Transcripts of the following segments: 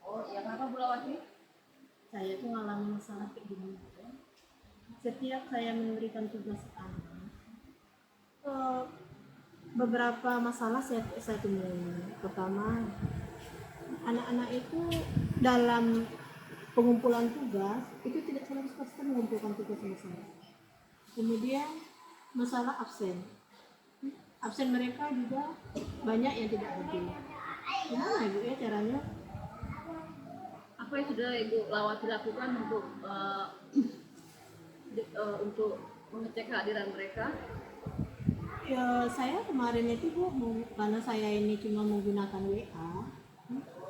Oh ya, kenapa Bu Lawati? Saya tuh ngalamin masalah kayak gini. Setiap saya memberikan tugas anak, beberapa masalah saya temui. Pertama, anak-anak itu dalam pengumpulan tugas itu tidak 100% mengumpulkan tugas sama saya. Kemudian masalah absen mereka juga banyak yang tidak hadir. Gimana Ibu ya caranya? Apa yang sudah Ibu Lawati lakukan untuk mengecek kehadiran mereka? Ya, saya kemarin itu karena saya ini cuma menggunakan WA,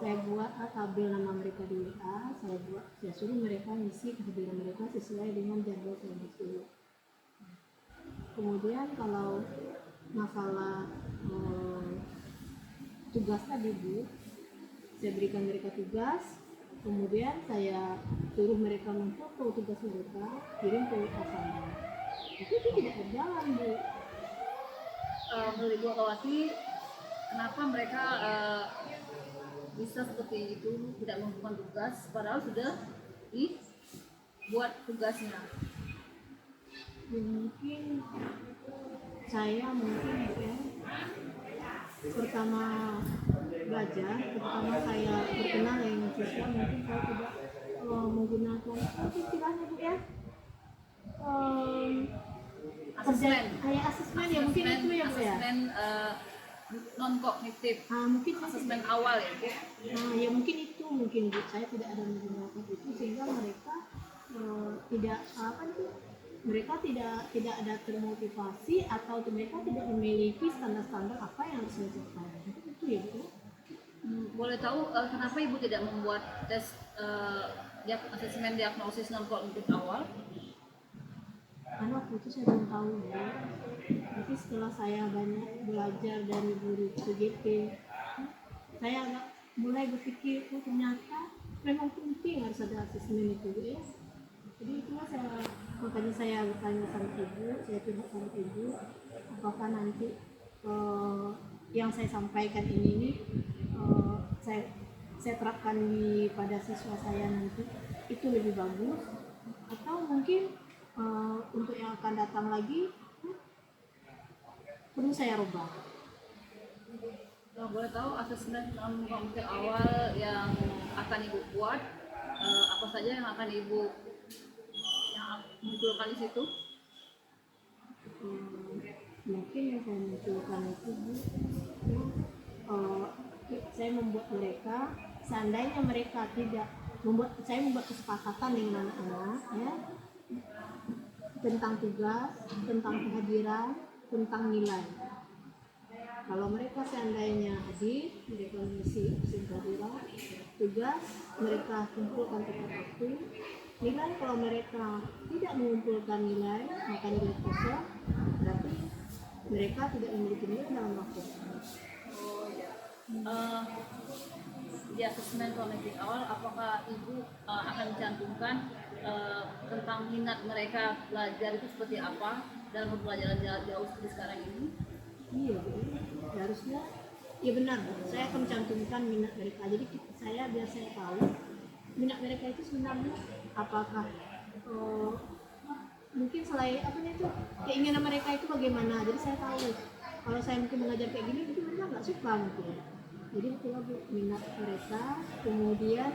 saya buat tabel nama mereka di WA, saya suruh mereka ngisi kehadiran mereka sesuai dengan jadwal saya disuruh. Kemudian kalau masalah tugas tadi Bu, saya berikan mereka tugas, kemudian saya suruh mereka memfoto tugas mereka, kirim ke WA saya. Tapi itu tidak berjalan Bu. Menurut Ibu Lawati, kenapa mereka bisa seperti itu, tidak mengumpulkan tugas padahal sudah dibuat tugasnya? Ya, mungkin saya ya, pertama belajar, pertama saya berkenal dengan siswa, mungkin saya tidak menggunakan apa istilahnya Bu ya, Asesmen. kayak asesmen ya, mungkin itu ya Bu ya. Asesmen non kognitif. Mungkin Asesmen awal ya Bu. ya mungkin itu Bu, saya tidak ada menggunakan itu sehingga mereka tidak apa itu, mereka tidak ada termotivasi atau mereka tidak memiliki standar-standar apa yang harus dicapai. Itu ya Bu. Boleh tahu kenapa Ibu tidak membuat tes asesmen diagnosis non kognitif awal? Karena waktu itu saya belum tahu ya. Tapi setelah saya banyak belajar dari guru PGP, saya agak mulai berpikir, oh ternyata memang penting harus ada asesmen itu ya. Jadi itulah makanya saya bertanya sama Ibu, saya curhat sama Ibu, apakah nanti yang saya sampaikan ini saya terapkan pada siswa saya nanti itu lebih bagus, atau mungkin untuk yang akan datang lagi perlu saya rubah. Boleh tahu asesmen non kognitif awal yang akan Ibu buat, apa saja yang akan Ibu munculkan di situ? Mungkin yang saya munculkan itu Bu, saya membuat mereka, seandainya mereka tidak saya membuat kesepakatan dengan anak-anak ya, tentang tugas, tentang kehadiran, tentang nilai. Kalau mereka seandainya hadir, mereka mengisi kehadiran, tugas mereka kumpulkan tepat waktu. Nilai kalau mereka tidak mengumpulkan nilai, maka nilai kosong, berarti mereka tidak memiliki nilai dalam waktu. Oh ya. Di asesmen kognitif awal, apakah Ibu akan mencantumkan tentang minat mereka belajar itu seperti apa dalam pembelajaran jarak jauh seperti sekarang ini? Iya, harusnya ya benar. Saya akan mencantumkan minat mereka. Jadi biar saya tahu minat mereka itu sebenarnya apakah mungkin selain apa itu keinginan mereka itu bagaimana. Jadi saya tahu kalau saya mungkin mengajar kayak gini mungkin mereka nggak suka mungkin. Jadi itulah minat mereka, kemudian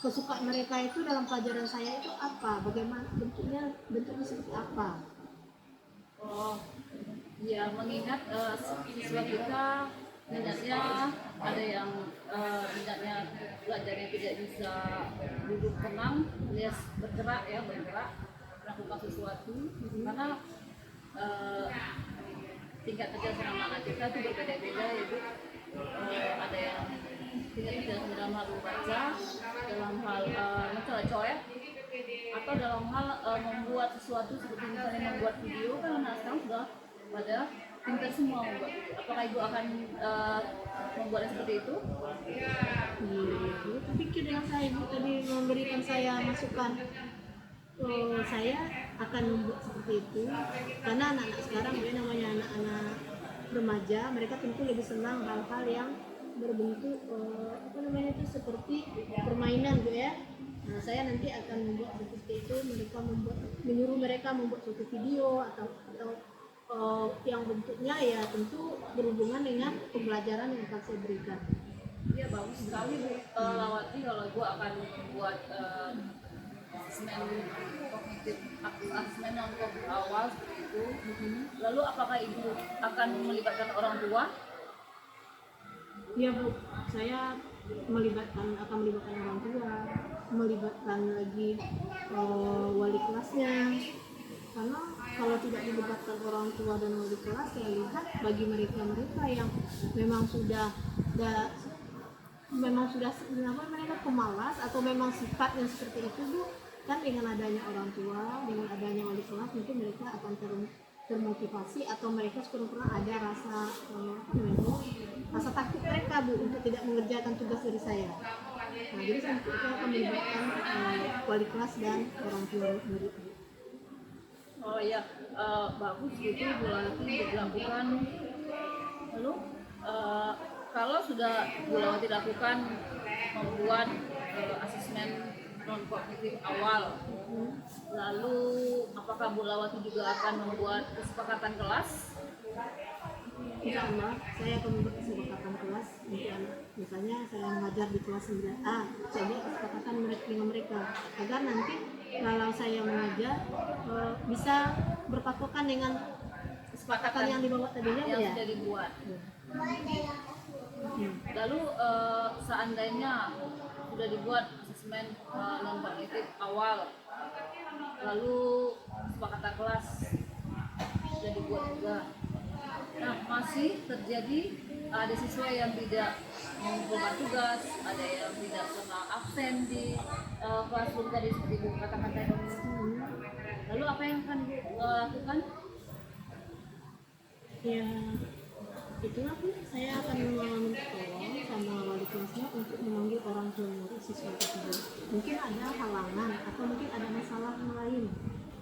kesukaan mereka itu dalam pelajaran saya itu apa, bagaimana bentuknya seperti apa. Oh ya, mengingat siswa kita minatnya ada yang minatnya belajarnya tidak bisa duduk tenang, alias bergerak melakukan sesuatu, karena tingkat kecerdasan anak kita itu berbeda-beda ya Bu. Ada yang tingkat kecerdasan dalam hal membaca, dalam hal mencoret, atau dalam hal membuat sesuatu seperti misalnya membuat video, kan anak sekarang sudah pada pintar semua membuat video. Apakah Ibu akan membuatnya seperti itu? Itu pikir dengan saya Ibu tadi memberikan saya masukan. Saya akan membuat seperti itu karena anak-anak sekarang namanya anak-anak remaja, mereka tentu lebih senang hal-hal yang berbentuk apa namanya itu seperti permainan Bu ya. Nah, saya nanti akan membuat seperti itu, menyuruh mereka membuat suatu video atau yang bentuknya ya tentu berhubungan dengan pembelajaran yang akan saya berikan. Iya bagus sekali Bu. Lawati, kalau gue akan membuat asesmen kognitif, asesmen untuk awal seperti itu. Lalu apakah Ibu akan melibatkan orang tua? Iya Bu, saya akan melibatkan orang tua, melibatkan lagi wali kelasnya. Karena kalau tidak dilibatkan orang tua dan wali kelas, saya lihat bagi mereka yang memang sudah mereka pemalas atau memang sifatnya seperti itu Bu, kan dengan adanya orang tua, dengan adanya wali kelas mungkin mereka akan termotivasi atau mereka pernah ada rasa takut mereka Bu untuk tidak mengerjakan tugas dari saya. Nah, jadi saya akan melibatkan wali kelas dan orang tua murid. Oh iya, bagus gitu Bu Lawati dilakukan. Lalu kalau sudah Bu Lawati lakukan membuat asesmen non kognitif awal, lalu apakah Bu Lawati juga akan membuat kesepakatan kelas? Insya Allah saya akan membuat kesepakatan kelas untuk anak. Misalnya saya mengajar di kelas 9A, saya buat kesepakatan dengan mereka agar nanti kalau saya mengajar bisa berpatokan dengan kesepakatan yang dibawa tadinya yang ya. sudah dibuat. Lalu seandainya sudah dibuat asesmen non kognitif awal, lalu kesepakatan kelas sudah dibuat juga. Nah, masih terjadi ada siswa yang tidak mengumpulkan tugas, ada yang tidak pernah absen di classroom tadi seperti Bu katakan tadi. Lalu apa yang akan Ibu lakukan? Ya, itulah Bu, saya akan meminta tolong sama wali kelasnya untuk memanggil orang tua murid siswa tersebut. Mungkin ada halangan atau mungkin ada masalah lain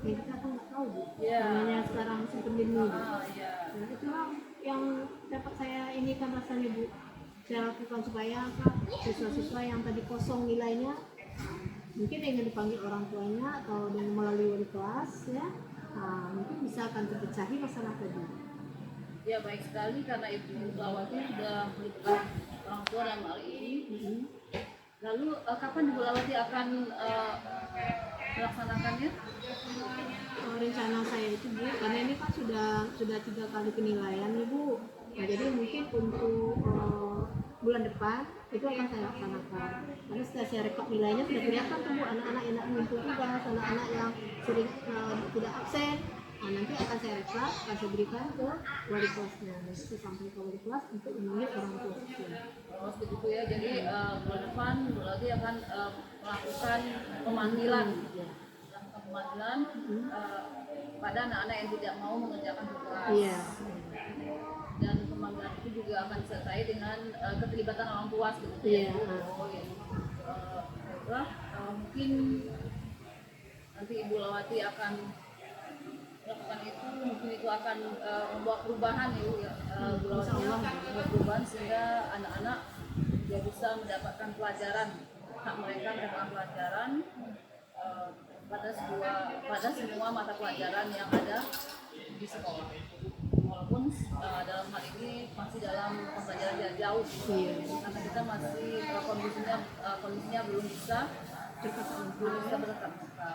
yang kita kan nggak tahu Bu. Namanya sekarang musim pandemi Bu. Nah, itulah yang dapat saya ini kan rasanya Bu. Saya lakukan supaya siswa-siswa yang tadi kosong nilainya mungkin ingin dipanggil orang tuanya atau dengan melalui wali kelas ya, mungkin bisa akan terpecahi masalah tadi. Ya baik sekali, karena Ibu Lawati sudah melibatkan orang tua dalam hal ini. Lalu kapan Ibu Lawati akan melaksanakannya? Rencana saya itu Bu, karena ini kan sudah 3 kali penilaian nih Bu. Nah, jadi mungkin untuk bulan depan itu akan saya laksanakan. Karena setelah saya rekap nilainya sudah kelihatan tuh Bu, anak-anak yang tidak mengumpul tugas, anak-anak yang sering tidak absen. Nah, nanti akan saya rekap, akan saya berikan ke wali kelasnya. Nanti saya sampai ke wali kelas untuk memanggil orang tua siswa. Oh begitu ya, jadi bulan depan Bu Lawati akan melakukan pemanggilan. Pada anak-anak yang tidak mau mengerjakan tugas. Iya. Dan pemanggilan itu juga akan disertai dengan keterlibatan orang tua seperti Iya. Oh ya. Baiklah, mungkin nanti Ibu Lawati akan melakukan itu, mungkin itu akan membawa perubahan ya, Bu Lawati membawa perubahan sehingga anak-anak dia bisa mendapatkan pelajaran, hak mereka mendapatkan pelajaran pada semua mata pelajaran yang ada di sekolah, walaupun dalam hal ini masih dalam pembelajaran jarak jauh, karena kita masih kondisinya belum bisa bertatap muka.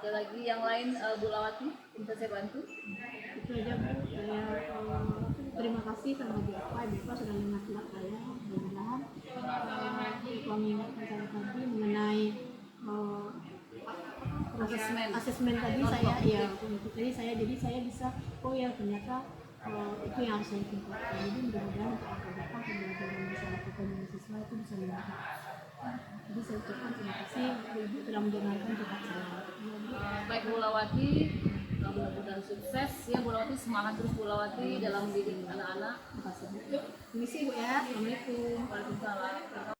Ada lagi yang lain Bu Lawati bisa saya bantu? Itu aja Bu, saya terima kasih sama Bapak sudah mengingatkan saya. Mudah-mudahan Bapak mengingatkan saya tadi mengenai asesmen tadi saya ya, jadi saya bisa ternyata itu yang harus saya tingkatkan. Jadi mudah-mudahan untuk akan datang pembelajaran bisa lakukan dengan siswa itu bisa meningkat. Jadi saya ucapkan terima kasih Ibu telah mendengarkan curhat saya. Baik Bu Lawati, mudah-mudahan sukses ya Bu Lawati, semangat terus Bu Lawati dalam mendidik anak-anak. Terima kasih Bu. Permisi Bu ya. Assalamualaikum. Waalaikumsalam.